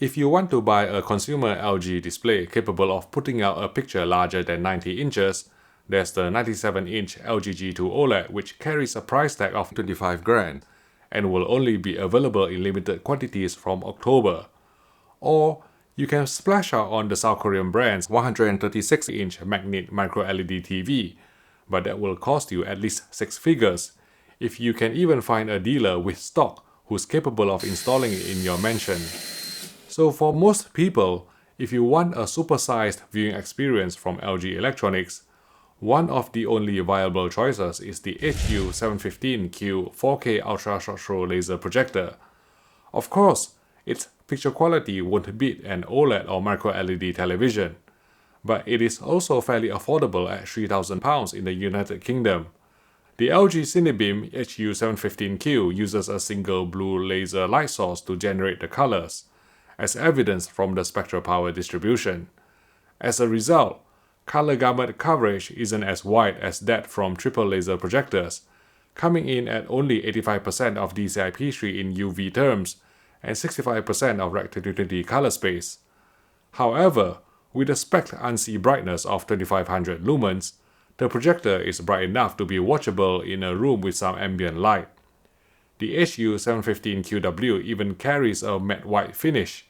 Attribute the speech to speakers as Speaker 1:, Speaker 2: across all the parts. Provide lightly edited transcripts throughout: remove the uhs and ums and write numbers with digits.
Speaker 1: If you want to buy a consumer LG display capable of putting out a picture larger than 90 inches, there's the 97-inch LG G2 OLED, which carries a price tag of 25 grand and will only be available in limited quantities from October. Or you can splash out on the South Korean brand's 136-inch Magnet Micro LED TV, but that will cost you at least 6 figures, if you can even find a dealer with stock who's capable of installing it in your mansion. So for most people, if you want a supersized viewing experience from LG Electronics, one of the only viable choices is the HU715Q 4K Ultra Short Throw Laser Projector. Of course, its picture quality won't beat an OLED or micro LED television, but it is also fairly affordable at £3,000 in the United Kingdom. The LG Cinebeam HU715Q uses a single blue laser light source to generate the colors, as evidenced from the spectral power distribution. As a result, color gamut coverage isn't as wide as that from triple laser projectors, coming in at only 85% of DCI-P3 in UV terms and 65% of Rec 2020 color space. However, with a spec'd ANSI brightness of 2500 lumens, the projector is bright enough to be watchable in a room with some ambient light. The HU715QW even carries a matte white finish,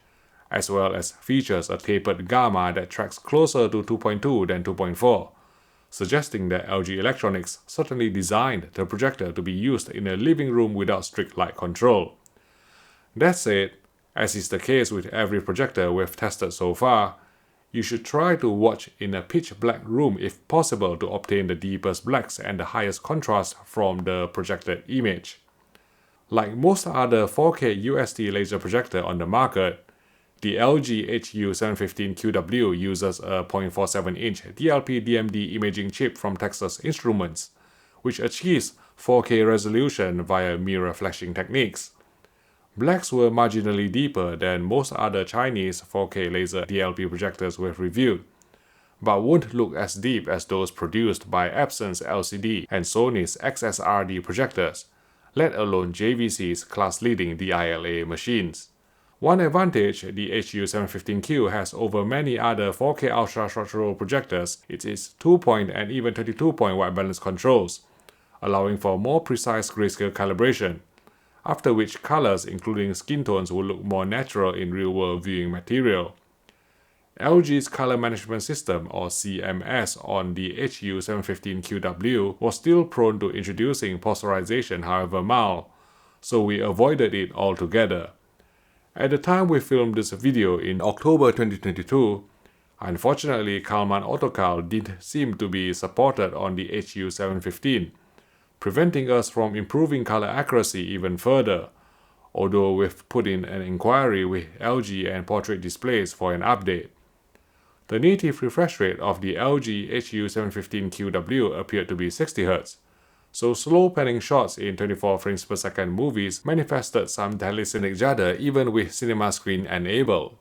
Speaker 1: as well as features a tapered gamma that tracks closer to 2.2 than 2.4, suggesting that LG Electronics certainly designed the projector to be used in a living room without strict light control. That said, as is the case with every projector we've tested so far, you should try to watch in a pitch black room if possible to obtain the deepest blacks and the highest contrast from the projected image. Like most other 4K UST laser projector on the market, the LG HU715QW uses a 0.47-inch DLP-DMD imaging chip from Texas Instruments, which achieves 4K resolution via mirror flashing techniques. Blacks were marginally deeper than most other Chinese 4K laser DLP projectors we've reviewed, but won't look as deep as those produced by Epson's LCD and Sony's XSRD projectors, let alone JVC's class-leading DILA machines. One advantage the HU715Q has over many other 4K ultra short throw projectors is its 2-point and even 22-point white balance controls, allowing for more precise grayscale calibration, after which colors including skin tones will look more natural in real-world viewing material. LG's Color Management System, or CMS, on the HU715QW was still prone to introducing posterization, however mild, so we avoided it altogether. At the time we filmed this video in October 2022, unfortunately Kalman Autocal didn't seem to be supported on the HU715, preventing us from improving color accuracy even further, although we've put in an inquiry with LG and Portrait Displays for an update. The native refresh rate of the LG HU715QW appeared to be 60 Hz, so slow panning shots in 24 frames per second movies manifested some hallucinogenic judder even with cinema screen enabled.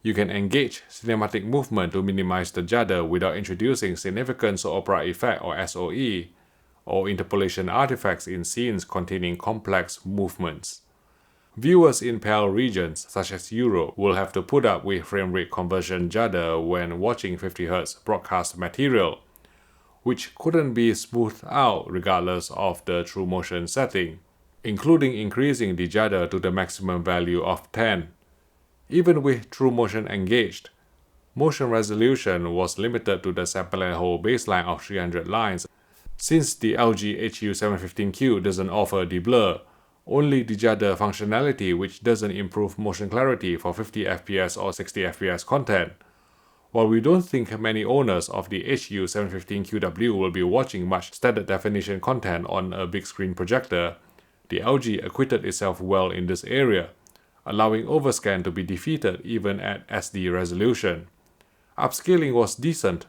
Speaker 1: You can engage cinematic movement to minimize the judder without introducing significant soap opera effect or SOE, or interpolation artifacts in scenes containing complex movements. Viewers in PAL regions such as Europe will have to put up with frame rate conversion judder when watching 50 Hz broadcast material, which couldn't be smoothed out regardless of the true motion setting, including increasing the judder to the maximum value of 10. Even with true motion engaged, motion resolution was limited to the sample and hold baseline of 300 lines, since the LG HU715Q doesn't offer deblur, only the judder functionality, which doesn't improve motion clarity for 50 fps or 60 fps content. While we don't think many owners of the HU715QW will be watching much standard definition content on a big screen projector, the LG acquitted itself well in this area, allowing overscan to be defeated even at SD resolution. Upscaling was decent,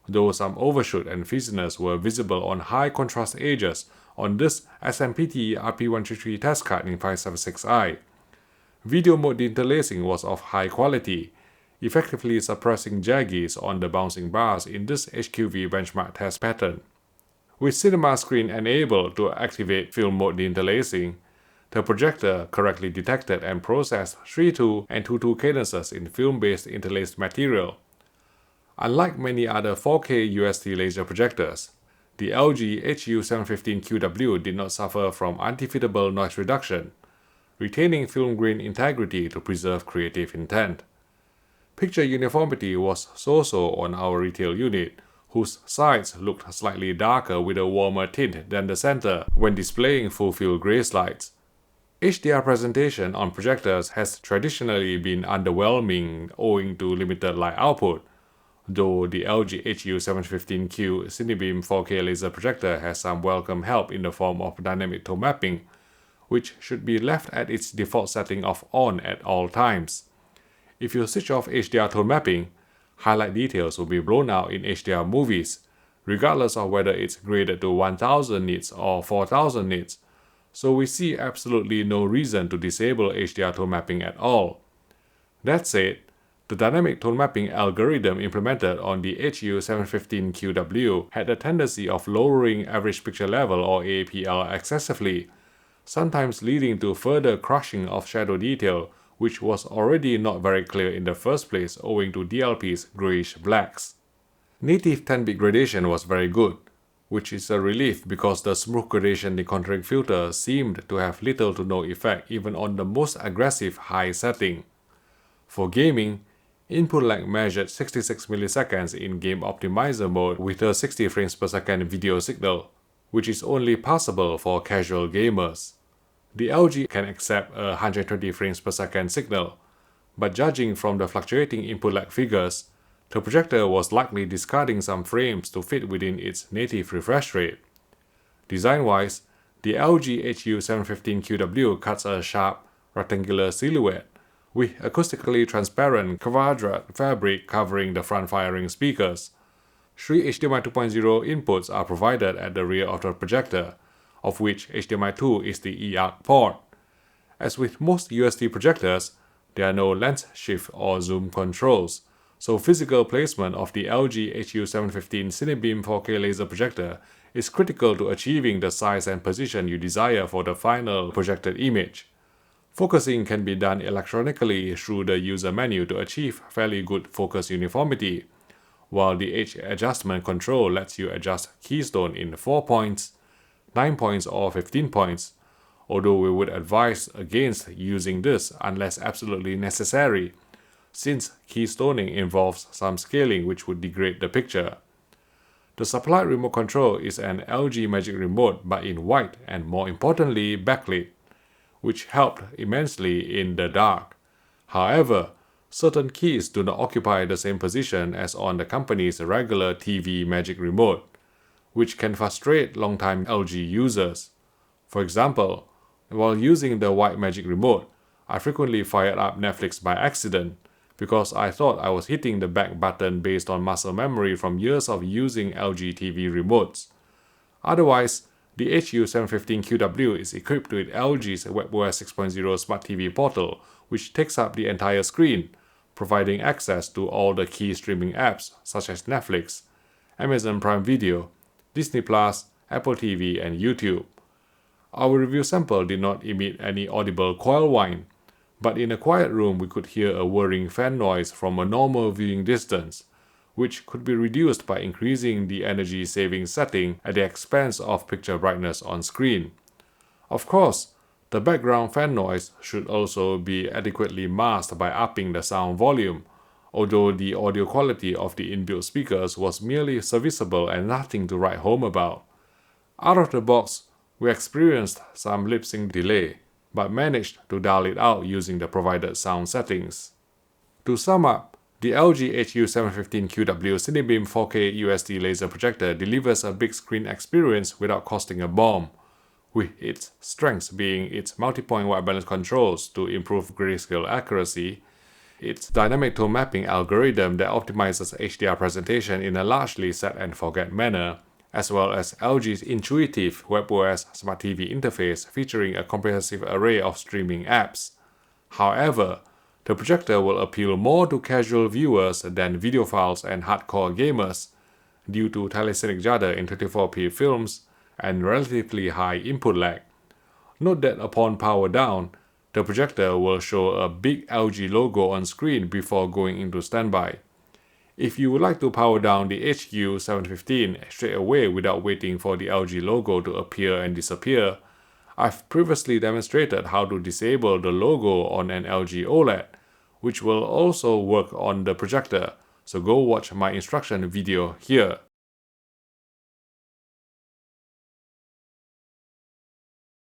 Speaker 1: though some overshoot and fizziness were visible on high contrast edges on this SMPTE RP133 test card in 576i. Video mode interlacing was of high quality, effectively suppressing jaggies on the bouncing bars in this HQV benchmark test pattern. With cinema screen enabled to activate film mode interlacing, The projector correctly detected and processed 3/2 and 2/2 cadences in film-based interlaced material. Unlike many other 4K UST laser projectors, the LG HU715QW did not suffer from undefeatable noise reduction, retaining film grain integrity to preserve creative intent. Picture uniformity was so-so on our retail unit, whose sides looked slightly darker with a warmer tint than the center when displaying full-field gray slides. HDR presentation on projectors has traditionally been underwhelming owing to limited light output, though the LG HU715Q Cinebeam 4K laser projector has some welcome help in the form of dynamic tone mapping, which should be left at its default setting of on at all times. If you switch off HDR tone mapping, highlight details will be blown out in HDR movies, regardless of whether it's graded to 1000 nits or 4000 nits, so we see absolutely no reason to disable HDR tone mapping at all. That said, the dynamic tone mapping algorithm implemented on the HU715QW had a tendency of lowering average picture level or APL excessively, sometimes leading to further crushing of shadow detail, which was already not very clear in the first place owing to DLP's grayish blacks. Native 10-bit gradation was very good, which is a relief because the smooth gradation decontouring filter seemed to have little to no effect even on the most aggressive high setting. For gaming, input lag measured 66 milliseconds in Game Optimizer mode with a 60 frames per second video signal, which is only possible for casual gamers. The LG can accept a 120 frames per second signal, but judging from the fluctuating input lag figures, the projector was likely discarding some frames to fit within its native refresh rate. Design-wise, the LG HU715QW cuts a sharp, rectangular silhouette, with acoustically transparent quadrat fabric covering the front-firing speakers. 3 HDMI 2.0 inputs are provided at the rear of the projector, of which HDMI 2 is the eARC port. As with most UST projectors, there are no lens shift or zoom controls, so physical placement of the LG HU715 Cinebeam 4K laser projector is critical to achieving the size and position you desire for the final projected image. Focusing can be done electronically through the user menu to achieve fairly good focus uniformity, while the edge adjustment control lets you adjust keystone in 4 points, 9 points or 15 points, although we would advise against using this unless absolutely necessary, since keystoning involves some scaling which would degrade the picture. The supplied remote control is an LG Magic Remote but in white and more importantly backlit, which helped immensely in the dark. However, certain keys do not occupy the same position as on the company's regular TV Magic Remote, which can frustrate long-time LG users. For example, while using the white Magic Remote, I frequently fired up Netflix by accident because I thought I was hitting the back button based on muscle memory from years of using LG TV remotes. Otherwise, the HU715QW is equipped with LG's WebOS 6.0 Smart TV portal, which takes up the entire screen, providing access to all the key streaming apps such as Netflix, Amazon Prime Video, Disney+, Apple TV, and YouTube. Our review sample did not emit any audible coil whine, but in a quiet room we could hear a whirring fan noise from a normal viewing distance, which could be reduced by increasing the energy saving setting at the expense of picture brightness on screen. Of course, the background fan noise should also be adequately masked by upping the sound volume, although the audio quality of the inbuilt speakers was merely serviceable and nothing to write home about. Out of the box, we experienced some lip-sync delay, but managed to dial it out using the provided sound settings. To sum up, the LG HU715QW Cinebeam 4K UST laser projector delivers a big screen experience without costing a bomb, with its strengths being its multi-point white balance controls to improve grayscale accuracy, its dynamic tone mapping algorithm that optimizes HDR presentation in a largely set-and-forget manner, as well as LG's intuitive WebOS Smart TV interface featuring a comprehensive array of streaming apps. However, the projector will appeal more to casual viewers than videophiles and hardcore gamers due to telecinic judder in 24p films and relatively high input lag. Note that upon power down, the projector will show a big LG logo on screen before going into standby. If you would like to power down the HU715 straight away without waiting for the LG logo to appear and disappear, I've previously demonstrated how to disable the logo on an LG OLED, which will also work on the projector, so go watch my instruction video here.